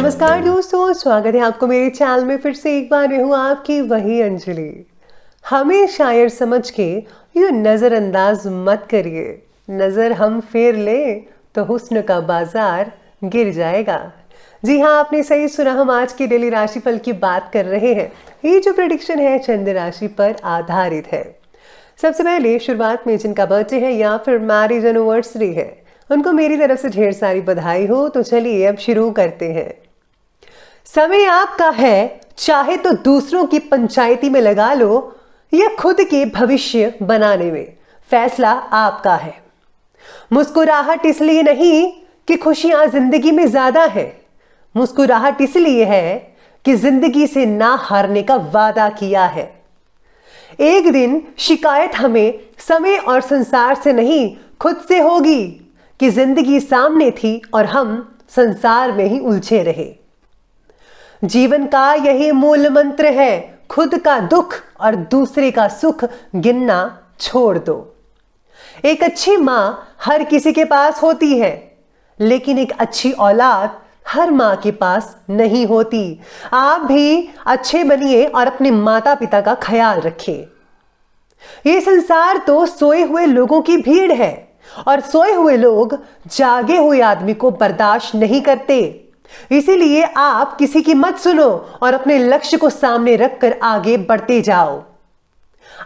नमस्कार दोस्तों, स्वागत है आपको मेरे चैनल में। फिर से एक बार मैं हूँ आपकी वही अंजलि। हमें शायर समझ के ये नज़रअंदाज मत करिए। नज़र हम फेर लें तो हुस्न का बाजार गिर जाएगा। जी हाँ, आपने सही सुना। हम आज की डेली राशिफल की बात कर रहे हैं। ये जो प्रेडिक्शन है चंद्र राशि पर आधारित है। सबसे पहले शुरुआत में जिनका बर्थडे है या फिर मैरिज एनिवर्सरी है, उनको मेरी तरफ से ढेर सारी बधाई हो। तो चलिए अब शुरू करते हैं। समय आपका है, चाहे तो दूसरों की पंचायती में लगा लो या खुद के भविष्य बनाने में, फैसला आपका है। मुस्कुराहट इसलिए नहीं कि खुशियां जिंदगी में ज्यादा है, मुस्कुराहट इसलिए है कि जिंदगी से ना हारने का वादा किया है। एक दिन शिकायत हमें समय और संसार से नहीं, खुद से होगी कि जिंदगी सामने थी और हम संसार में ही उलझे रहे। जीवन का यही मूल मंत्र है, खुद का दुख और दूसरे का सुख गिनना छोड़ दो। एक अच्छी मां हर किसी के पास होती है, लेकिन एक अच्छी औलाद हर मां के पास नहीं होती। आप भी अच्छे बनिए और अपने माता पिता का ख्याल रखिए। ये संसार तो सोए हुए लोगों की भीड़ है और सोए हुए लोग जागे हुए आदमी को बर्दाश्त नहीं करते। इसीलिए आप किसी की मत सुनो और अपने लक्ष्य को सामने रखकर आगे बढ़ते जाओ।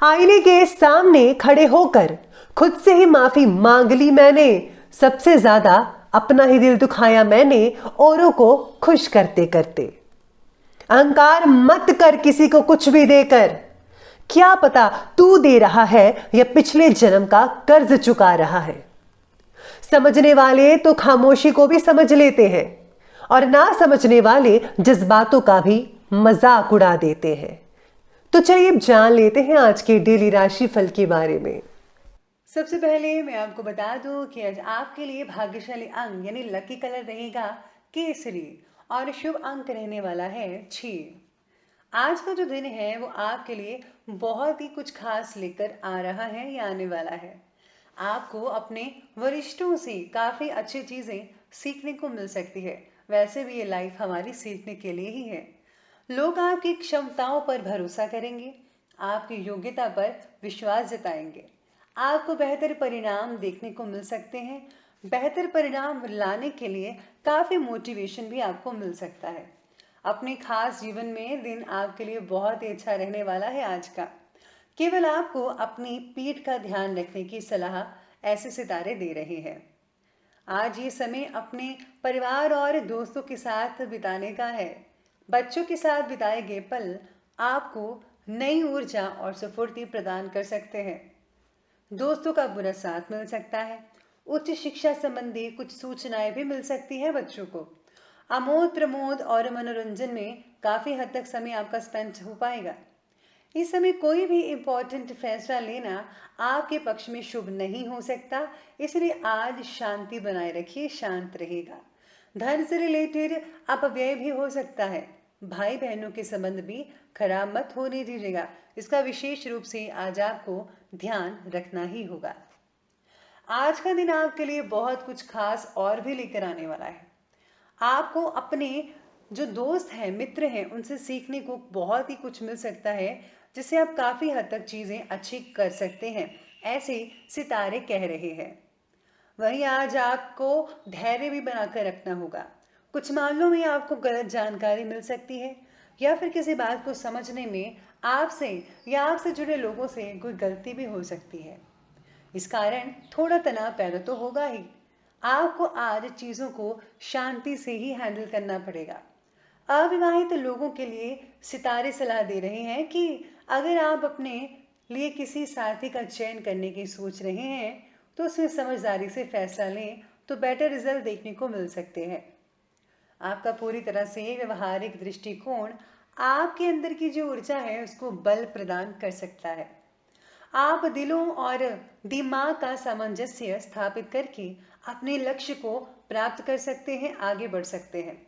आईने के सामने खड़े होकर खुद से ही माफी मांग ली मैंने। सबसे ज्यादा अपना ही दिल दुखाया मैंने, औरों को खुश करते करते। अहंकार मत कर किसी को कुछ भी देकर। क्या पता तू दे रहा है या पिछले जन्म का कर्ज चुका रहा है। समझने वाले तो खामोशी को भी समझ लेते हैं और ना समझने वाले जज्बातों का भी मजाक उड़ा देते हैं। तो चलिए जान लेते हैं आज के डेली राशि फल के बारे में। सबसे पहले मैं आपको बता दूं कि आज आपके लिए भाग्यशाली अंक यानी लकी कलर रहेगा केसरी और शुभ अंक रहने वाला है 6। आज का जो दिन है वो आपके लिए बहुत ही कुछ खास लेकर आ रहा है या आने वाला है। आपको अपने वरिष्ठों से काफी अच्छी चीजें सीखने को मिल सकती है। वैसे भी ये लाइफ हमारी सीखने के लिए ही है। लोग आपकी क्षमताओं पर भरोसा करेंगे, आपकी योग्यता पर विश्वास जताएंगे। आपको बेहतर परिणाम देखने को मिल सकते हैं। बेहतर परिणाम लाने के लिए काफी मोटिवेशन भी आपको मिल सकता है। अपने खास जीवन में दिन आपके लिए बहुत ही अच्छा रहने वाला है आज का। केवल आपको अपनी पीठ का ध्यान रखने की सलाह ऐसे सितारे दे रहे हैं। आज ये समय अपने परिवार और दोस्तों के साथ बिताने का है। बच्चों के साथ बिताए गए पल आपको नई ऊर्जा और स्फूर्ति प्रदान कर सकते हैं। दोस्तों का बुरा साथ मिल सकता है। उच्च शिक्षा संबंधी कुछ सूचनाएं भी मिल सकती है बच्चों को। आमोद प्रमोद और मनोरंजन में काफी हद तक समय आपका स्पेंड हो पाएगा। इस समय कोई भी इंपॉर्टेंट फैसला लेना आपके पक्ष में शुभ नहीं हो सकता, इसलिए आज शांति बनाए रखिए, शांत रहेगा। धन से रिलेटेड अपव्यय भी हो सकता है। भाई बहनों के संबंध भी खराब मत होने दीजिएगा, इसका विशेष रूप से आज आपको ध्यान रखना ही होगा। आज का दिन आपके लिए बहुत कुछ खास और भी लेकर आने वाला है। आपको अपने जो दोस्त हैं, मित्र हैं, उनसे सीखने को बहुत ही कुछ मिल सकता है, जिससे आप काफी हद तक चीजें अच्छी कर सकते हैं, ऐसे सितारे कह रहे हैं। वहीं आज आपको धैर्य भी बनाकर रखना होगा। कुछ मामलों में आपको गलत जानकारी मिल सकती है या फिर किसी बात को समझने में आपसे या आपसे जुड़े लोगों से कोई गलती भी हो सकती है। इस कारण थोड़ा तनाव पैदा तो होगा ही। आपको आज चीजों को शांति से ही हैंडल करना पड़ेगा। अविवाहित लोगों के लिए सितारे सलाह दे रहे हैं कि अगर आप अपने लिए किसी साथी का चयन करने की सोच रहे हैं तो उसमें समझदारी से फैसला लें, तो बेटर रिजल्ट देखने को मिल सकते हैं। आपका पूरी तरह से व्यवहारिक दृष्टिकोण आपके अंदर की जो ऊर्जा है उसको बल प्रदान कर सकता है। आप दिलों और दिमाग का सामंजस्य स्थापित करके अपने लक्ष्य को प्राप्त कर सकते हैं, आगे बढ़ सकते हैं।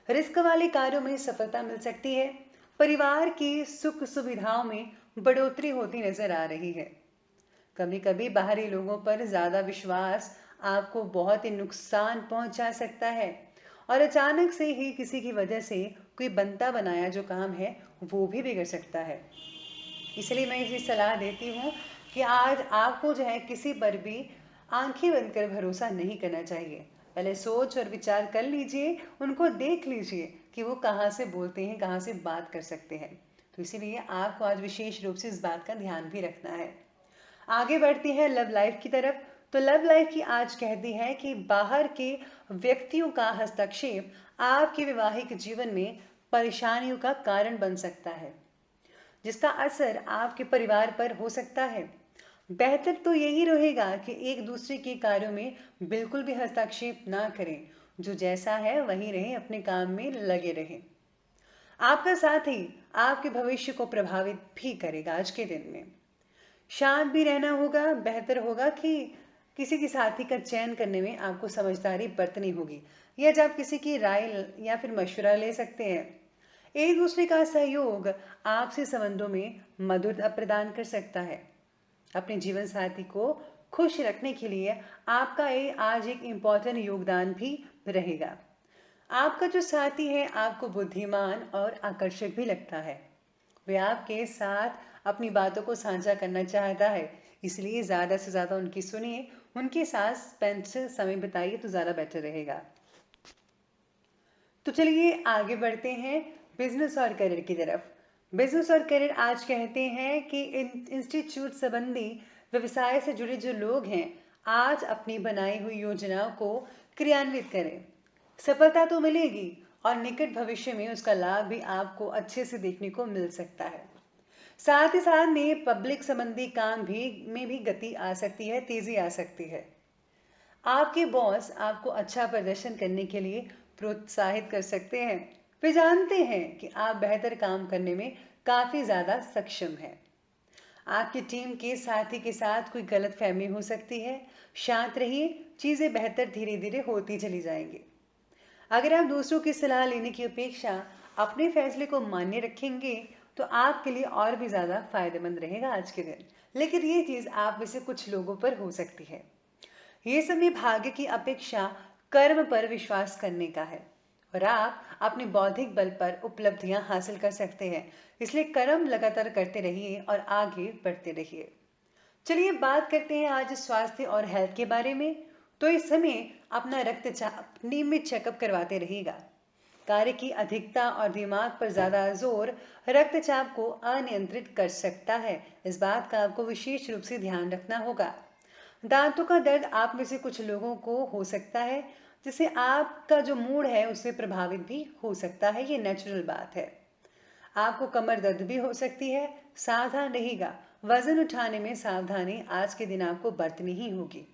रिस्क वाले कार्यों में सफलता मिल सकती है। परिवार की सुख सुविधाओं में बढ़ोतरी होती नजर आ रही है। कभी कभी बाहरी लोगों पर ज्यादा विश्वास आपको बहुत ही नुकसान पहुंचा सकता है और अचानक से ही किसी की वजह से कोई बनता बनाया जो काम है वो भी बिगड़ सकता है। इसलिए मैं ये सलाह देती हूँ कि आज आपको जो है किसी पर भी आंखें बंद कर भरोसा नहीं करना चाहिए। पहले सोच और विचार कर लीजिए, उनको देख लीजिए कि वो कहाँ से बोलते हैं, कहाँ से बात कर सकते हैं। तो इसीलिए आपको आज विशेष रूप से इस बात का ध्यान भी रखना है। आगे बढ़ती है लव लाइफ की तरफ। तो लव लाइफ की आज कहती है कि बाहर के व्यक्तियों का हस्तक्षेप आपके वैवाहिक जीवन में परेशानियों का कारण बन सकता है, जिसका असर आपके परिवार पर हो सकता है। बेहतर तो यही रहेगा कि एक दूसरे के कार्यों में बिल्कुल भी हस्तक्षेप ना करें। जो जैसा है वहीं रहें, अपने काम में लगे रहें। आपका साथ ही आपके भविष्य को प्रभावित भी करेगा। आज के दिन में शांत भी रहना होगा। बेहतर होगा कि किसी के साथी का चयन करने में आपको समझदारी बरतनी होगी, या जब किसी की राय या फिर मशवरा ले सकते हैं। एक दूसरे का सहयोग आपसी संबंधों में मधुरता प्रदान कर सकता है। अपने जीवन साथी को खुश रखने के लिए आपका आज एक इम्पॉर्टेंट योगदान भी रहेगा। आपका जो साथी है आपको बुद्धिमान और आकर्षक भी लगता है। वे आपके साथ अपनी बातों को साझा करना चाहता है, इसलिए ज़्यादा से ज़्यादा उनकी सुनिए, उनके साथ स्पेंड समय बिताइए तो ज़्यादा बेटर रहेगा। तो चलिए आगे बढ़ते हैं बिजनेस और करियर की तरफ। बिजनेस और करियर आज कहते हैं कि इंस्टीट्यूट संबंधी व्यवसाय से जुड़े जो लोग हैं आज अपनी बनाई हुई योजनाओं को क्रियान्वित करें। सफलता तो मिलेगी और निकट भविष्य में उसका लाभ भी आपको अच्छे से देखने को मिल सकता है। साथ ही साथ में पब्लिक संबंधी काम में भी गति आ सकती है, तेजी आ सकती है। आपके बॉस आपको अच्छा प्रदर्शन करने के लिए प्रोत्साहित कर सकते हैं। वे जानते हैं कि आप बेहतर काम करने में काफी ज्यादा सक्षम हैं। आपकी टीम के साथी के साथ कोई गलतफहमी हो सकती है। शांत रहिए, चीजें बेहतर धीरे धीरे होती चली जाएंगी। अगर आप दूसरों की सलाह लेने की अपेक्षा अपने फैसले को मान्य रखेंगे तो आपके लिए और भी ज्यादा फायदेमंद रहेगा आज के दिन। लेकिन ये चीज आप में से कुछ लोगों पर हो सकती है। ये समय भाग्य की अपेक्षा कर्म पर विश्वास करने का है और आप अपने बौद्धिक बल पर उपलब्धियां हासिल कर सकते हैं। इसलिए कर्म लगातार करते रहिए और आगे बढ़ते रहिए। चलिए बात करते हैं आज स्वास्थ्य और हेल्थ के बारे में। तो इस समय अपना रक्तचाप नियमित चेकअप करवाते रहिएगा। कार्य की अधिकता और दिमाग पर ज्यादा जोर रक्तचाप को अनियंत्रित कर सकता है। इस बात का आपको विशेष रूप से ध्यान रखना होगा। दांतों का दर्द आप में से कुछ लोगों को हो सकता है, जिससे आपका जो मूड है उससे प्रभावित भी हो सकता है। ये नेचुरल बात है। आपको कमर दर्द भी हो सकती है, सावधान रहिएगा। वजन उठाने में सावधानी आज के दिन आपको बरतनी ही होगी।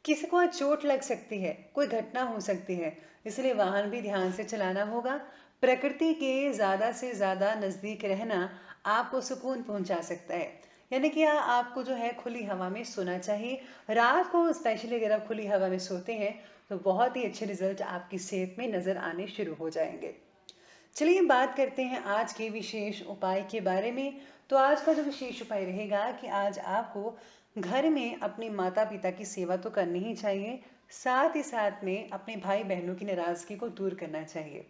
किसी को चोट लग सकती है, कोई घटना हो सकती है, इसलिए वाहन भी ध्यान से चलाना होगा। प्रकृति के ज्यादा से ज्यादा नजदीक रहना आपको सुकून पहुंचा सकता है। यानी कि आपको जो है खुली हवा में सोना चाहिए। रात को स्पेशली अगर आप खुली हवा में सोते हैं तो बहुत ही अच्छे रिजल्ट आपकी सेहत में नजर आने शुरू हो जाएंगे। चलिए बात करते हैं आज के विशेष उपाय के बारे में। तो आज का जो विशेष उपाय रहेगा कि आज आपको घर में अपने माता पिता की सेवा तो करनी ही चाहिए, साथ ही साथ में अपने भाई बहनों की नाराजगी को दूर करना चाहिए।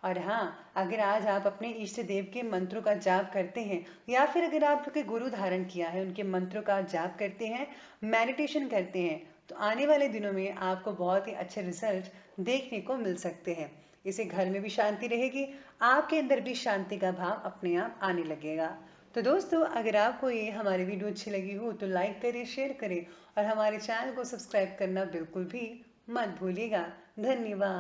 और हाँ, अगर आज आप अपने इष्ट देव के मंत्रों का जाप करते हैं या फिर अगर आप उनके गुरु धारण किया है, उनके मंत्रों का जाप करते हैं, मेडिटेशन करते हैं, तो आने वाले दिनों में आपको बहुत ही अच्छे रिजल्ट देखने को मिल सकते हैं। इसे घर में भी शांति रहेगी, आपके अंदर भी शांति का भाव अपने आप आने लगेगा। तो दोस्तों, अगर आपको ये हमारी वीडियो अच्छी लगी हो तो लाइक करें, शेयर करें और हमारे चैनल को सब्सक्राइब करना बिल्कुल भी मत भूलिएगा। धन्यवाद।